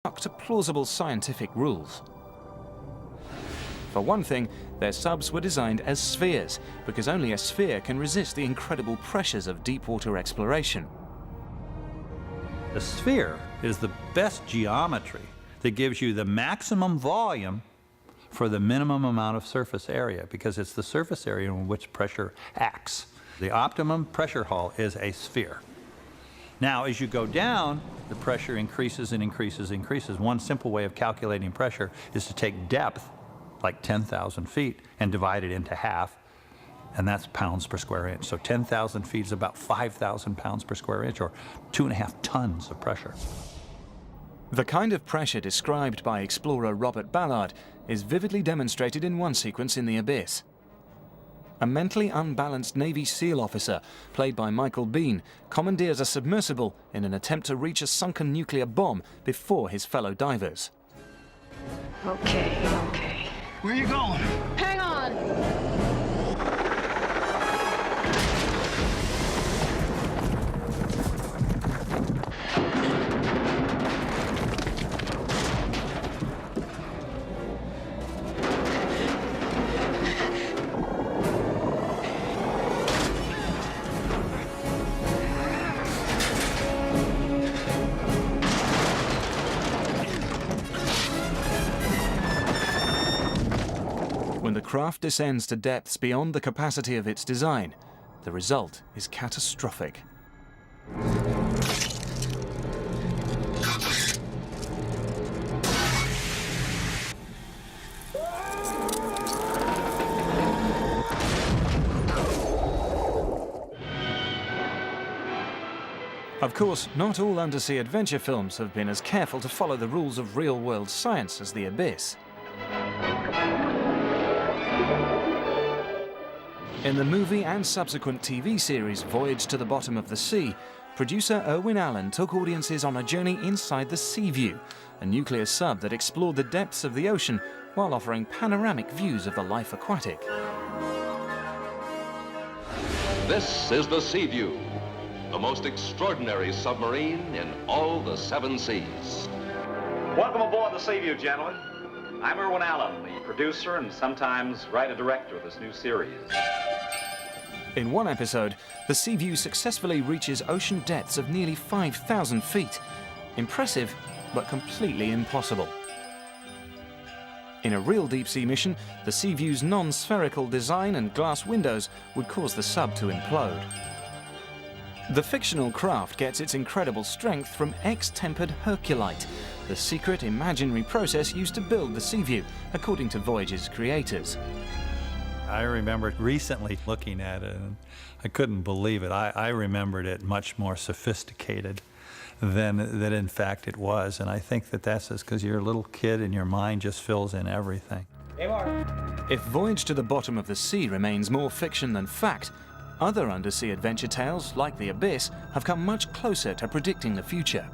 stuck to plausible scientific rules. For one thing, their subs were designed as spheres, because only a sphere can resist the incredible pressures of deep-water exploration. The sphere is the best geometry that gives you the maximum volume for the minimum amount of surface area, because it's the surface area in which pressure acts. The optimum pressure hull is a sphere. Now, as you go down, the pressure increases and increases and increases. One simple way of calculating pressure is to take depth, like 10,000 feet, and divide it into half, and that's pounds per square inch. So 10,000 feet is about 5,000 pounds per square inch, or 2.5 tons of pressure. The kind of pressure described by explorer Robert Ballard is vividly demonstrated in one sequence in the abyss. A mentally unbalanced Navy SEAL officer, played by Michael Biehn, commandeers a submersible in an attempt to reach a sunken nuclear bomb before his fellow divers. Okay. Where are you going? Hang on! When the craft descends to depths beyond the capacity of its design, the result is catastrophic. Of course, not all undersea adventure films have been as careful to follow the rules of real-world science as The Abyss. In the movie and subsequent TV series Voyage to the Bottom of the Sea, producer Irwin Allen took audiences on a journey inside the Seaview, a nuclear sub that explored the depths of the ocean while offering panoramic views of the life aquatic. This is the Seaview, the most extraordinary submarine in all the 7 seas. Welcome aboard the Seaview, gentlemen. I'm Irwin Allen, the producer and sometimes writer-director of this new series. In one episode, the Seaview successfully reaches ocean depths of nearly 5,000 feet. Impressive, but completely impossible. In a real deep-sea mission, the Seaview's non-spherical design and glass windows would cause the sub to implode. The fictional craft gets its incredible strength from extempered herculite, the secret imaginary process used to build the Seaview, according to Voyage's creators. I remember recently looking at it, and I couldn't believe it. I remembered it much more sophisticated than in fact it was, and I think that that's just because you're a little kid and your mind just fills in everything. Hey, Mark. If Voyage to the Bottom of the Sea remains more fiction than fact, other undersea adventure tales, like The Abyss, have come much closer to predicting the future.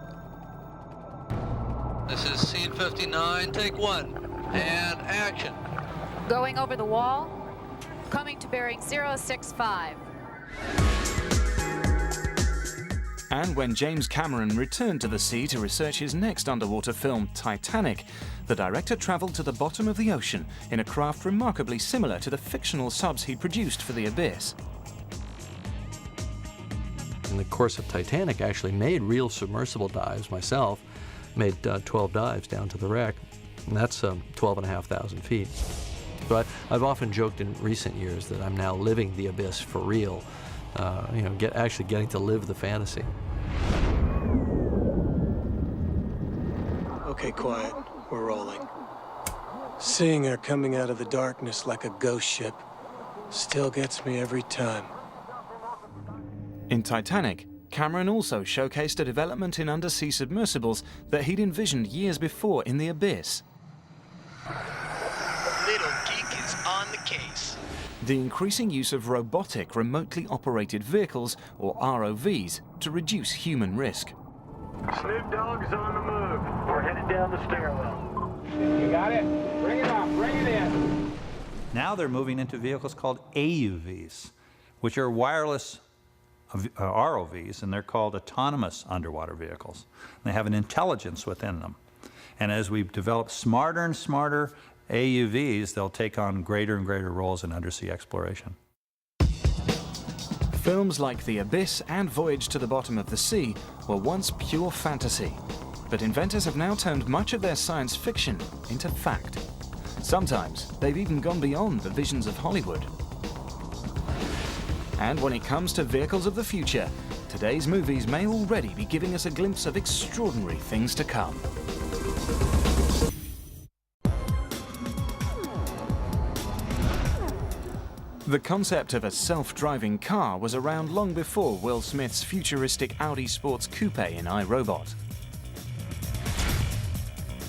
This is scene 59, take 1, and action. Going over the wall. Coming to bearing 065. And when James Cameron returned to the sea to research his next underwater film, Titanic, the director travelled to the bottom of the ocean in a craft remarkably similar to the fictional subs he produced for The Abyss. In the course of Titanic, I actually made real submersible dives myself, made 12 dives down to the wreck, and that's 12,500 feet. So I've often joked in recent years that I'm now living The Abyss for real, actually getting to live the fantasy. Okay, quiet. We're rolling. Seeing her coming out of the darkness like a ghost ship still gets me every time. In Titanic, Cameron also showcased a development in undersea submersibles that he'd envisioned years before in The Abyss. Little geek is on the case. The increasing use of robotic, remotely operated vehicles, or ROVs, to reduce human risk. Snoop Dogg's on the move. We're headed down the stairwell. You got it? Bring it up, bring it in. Now they're moving into vehicles called AUVs, which are wireless ROVs, and they're called autonomous underwater vehicles. They have an intelligence within them. And as we develop smarter and smarter AUVs, they'll take on greater and greater roles in undersea exploration. Films like The Abyss and Voyage to the Bottom of the Sea were once pure fantasy, but inventors have now turned much of their science fiction into fact. Sometimes they've even gone beyond the visions of Hollywood. And when it comes to vehicles of the future, today's movies may already be giving us a glimpse of extraordinary things to come. The concept of a self-driving car was around long before Will Smith's futuristic Audi Sports Coupe in iRobot.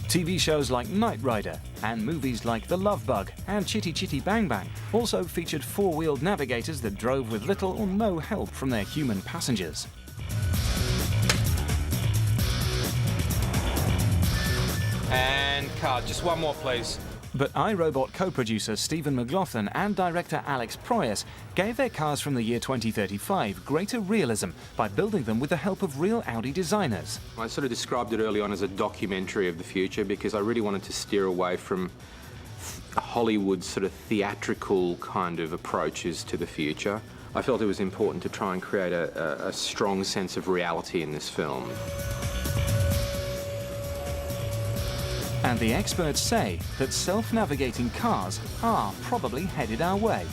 TV shows like Knight Rider and movies like The Love Bug and Chitty Chitty Bang Bang also featured four-wheeled navigators that drove with little or no help from their human passengers. And cut, just one more please. But iRobot co-producer Stephen McLaughlin and director Alex Proyas gave their cars from the year 2035 greater realism by building them with the help of real Audi designers. I sort of described it early on as a documentary of the future because I really wanted to steer away from Hollywood's sort of theatrical kind of approaches to the future. I felt it was important to try and create a strong sense of reality in this film. And the experts say that self-navigating cars are probably headed our way.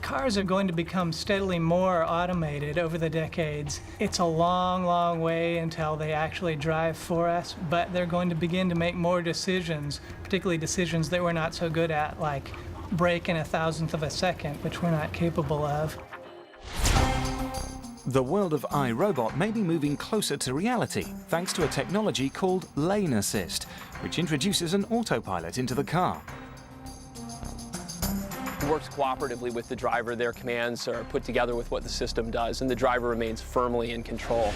Cars are going to become steadily more automated over the decades. It's a long, long way until they actually drive for us, but they're going to begin to make more decisions, particularly decisions that we're not so good at, like brake in a thousandth of a second, which we're not capable of. The world of iRobot may be moving closer to reality thanks to a technology called lane assist, which introduces an autopilot into the car. It works cooperatively with the driver. Their commands are put together with what the system does, and the driver remains firmly in control.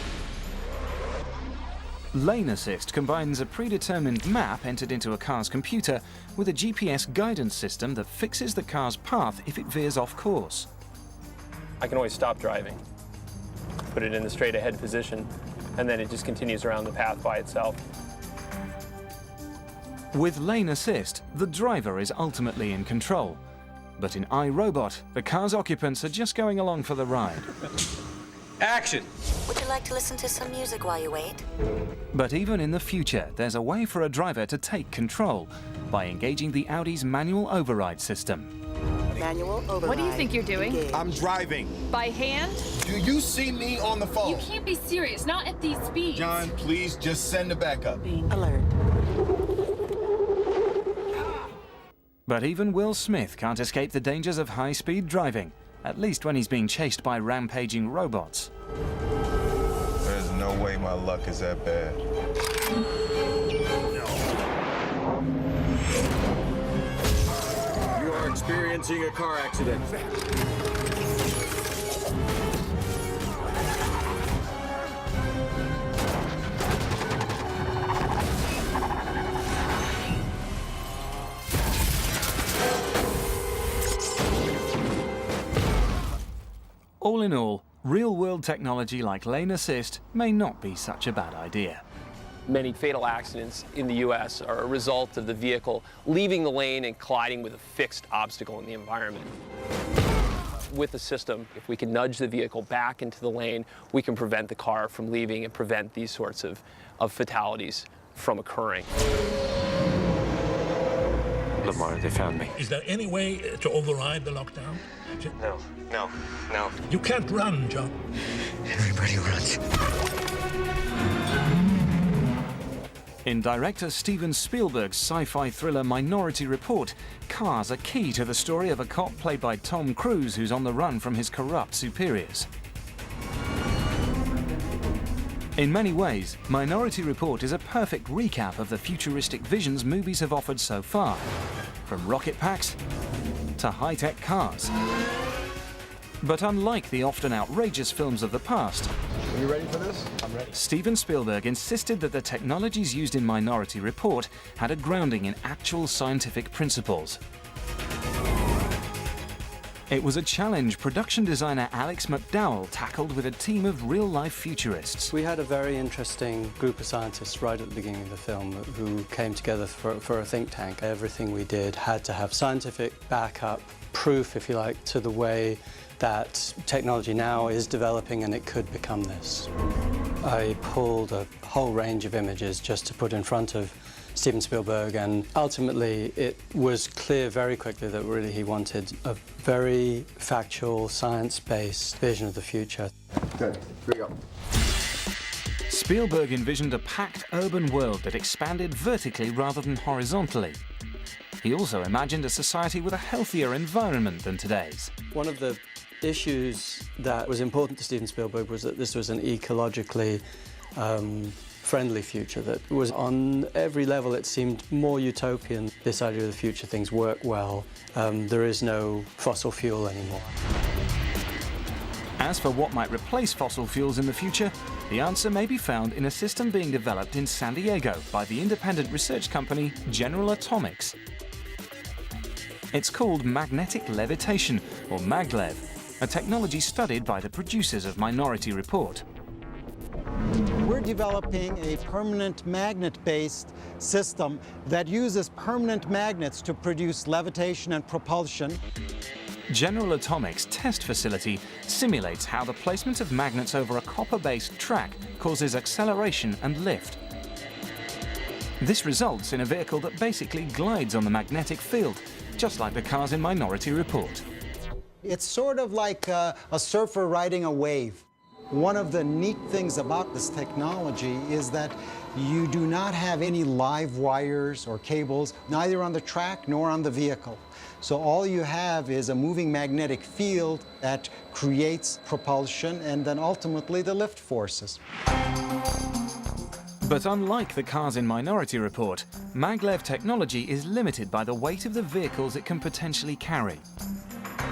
Lane assist combines a predetermined map entered into a car's computer with a GPS guidance system that fixes the car's path if it veers off course. I can always stop driving, put it in the straight ahead position, and then it just continues around the path by itself. With lane assist, the driver is ultimately in control. But in iRobot, the car's occupants are just going along for the ride. Action! Would you like to listen to some music while you wait? But even in the future, there's a way for a driver to take control by engaging the Audi's manual override system. Manual override. What do you think you're doing? Engage. I'm driving. By hand? Do you see me on the phone? You can't be serious, not at these speeds. John, please just send it back up. Alert. But even Will Smith can't escape the dangers of high-speed driving, at least when he's being chased by rampaging robots. There's no way my luck is that bad. You are experiencing a car accident. All in all, real-world technology like lane assist may not be such a bad idea. Many fatal accidents in the U.S. are a result of the vehicle leaving the lane and colliding with a fixed obstacle in the environment. With the system, if we can nudge the vehicle back into the lane, we can prevent the car from leaving and prevent these sorts of fatalities from occurring. Lamar, they found me. Is there any way to override the lockdown? No. You can't run, John. Everybody runs. In director Steven Spielberg's sci-fi thriller Minority Report, cars are key to the story of a cop played by Tom Cruise who's on the run from his corrupt superiors. In many ways, Minority Report is a perfect recap of the futuristic visions movies have offered so far, from rocket packs to high-tech cars. But unlike the often outrageous films of the past, Are you ready for this? I'm ready. Steven Spielberg insisted that the technologies used in Minority Report had a grounding in actual scientific principles. It was a challenge production designer Alex McDowell tackled with a team of real-life futurists. We had a very interesting group of scientists right at the beginning of the film who came together for a think tank. Everything we did had to have scientific backup, proof, if you like, to the way that technology now is developing and it could become this. I pulled a whole range of images just to put in front of Steven Spielberg, and ultimately it was clear very quickly that really he wanted a very factual, science-based vision of the future. Good. Here we go. Spielberg envisioned a packed urban world that expanded vertically rather than horizontally. He also imagined a society with a healthier environment than today's. One of the issues that was important to Steven Spielberg was that this was an ecologically friendly future that was on every level. It seemed more utopian. This idea of the future, things work well, there is no fossil fuel anymore. As for what might replace fossil fuels in the future, the answer may be found in a system being developed in San Diego by the independent research company General Atomics. It's called magnetic levitation, or maglev, a technology studied by the producers of Minority Report. We're developing a permanent magnet-based system that uses permanent magnets to produce levitation and propulsion. General Atomics' test facility simulates how the placement of magnets over a copper-based track causes acceleration and lift. This results in a vehicle that basically glides on the magnetic field, just like the cars in Minority Report. It's sort of like a surfer riding a wave. One of the neat things about this technology is that you do not have any live wires or cables, neither on the track nor on the vehicle. So all you have is a moving magnetic field that creates propulsion and then ultimately the lift forces. But unlike the cars in Minority Report, maglev technology is limited by the weight of the vehicles it can potentially carry.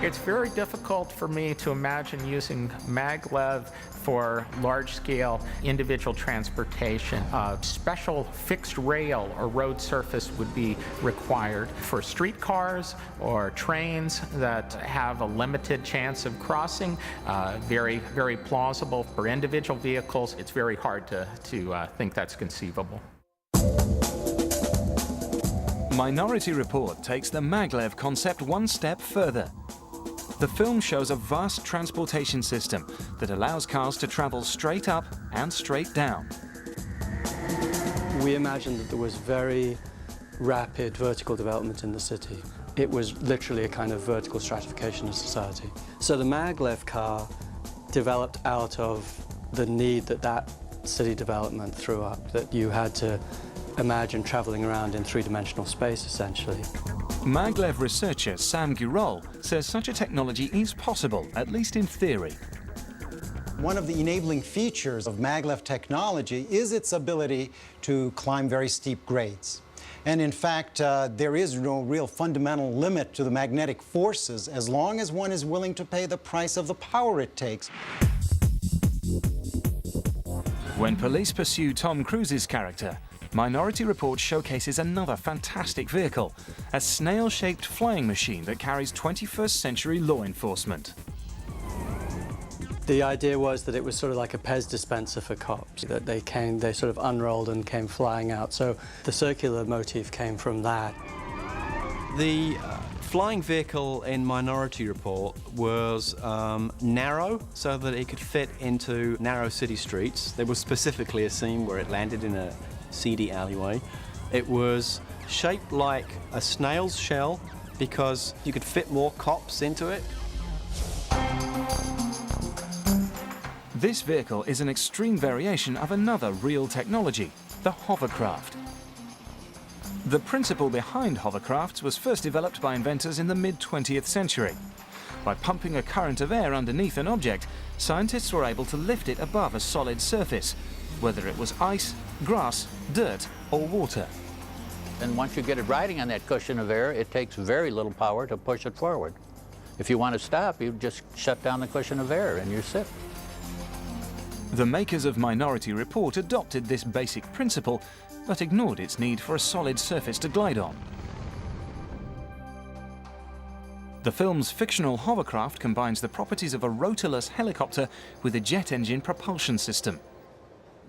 It's very difficult for me to imagine using maglev for large-scale individual transportation. A special fixed rail or road surface would be required for streetcars or trains that have a limited chance of crossing. Very, very plausible. For individual vehicles, it's very hard to think that's conceivable. Minority Report takes the maglev concept one step further. The film shows a vast transportation system that allows cars to travel straight up and straight down. We imagined that there was very rapid vertical development in the city. It was literally a kind of vertical stratification of society. So the maglev car developed out of the need that city development threw up, that you had to imagine traveling around in three-dimensional space, essentially. Maglev researcher Sam Gurol says such a technology is possible, at least in theory. One of the enabling features of maglev technology is its ability to climb very steep grades. And in fact, there is no real fundamental limit to the magnetic forces as long as one is willing to pay the price of the power it takes. When police pursue Tom Cruise's character, Minority Report showcases another fantastic vehicle, a snail-shaped flying machine that carries 21st century law enforcement. The idea was that it was sort of like a Pez dispenser for cops, that they sort of unrolled and came flying out. So the circular motif came from that. The flying vehicle in Minority Report was narrow, so that it could fit into narrow city streets. There was specifically a scene where it landed in a seedy alleyway. It was shaped like a snail's shell because you could fit more cops into it. This vehicle is an extreme variation of another real technology, the hovercraft. The principle behind hovercrafts was first developed by inventors in the mid-20th century. By pumping a current of air underneath an object, scientists were able to lift it above a solid surface, whether it was ice, grass, dirt, or water. And once you get it riding on that cushion of air, it takes very little power to push it forward. If you want to stop, you just shut down the cushion of air and you're set. The makers of Minority Report adopted this basic principle, but ignored its need for a solid surface to glide on. The film's fictional hovercraft combines the properties of a rotorless helicopter with a jet engine propulsion system.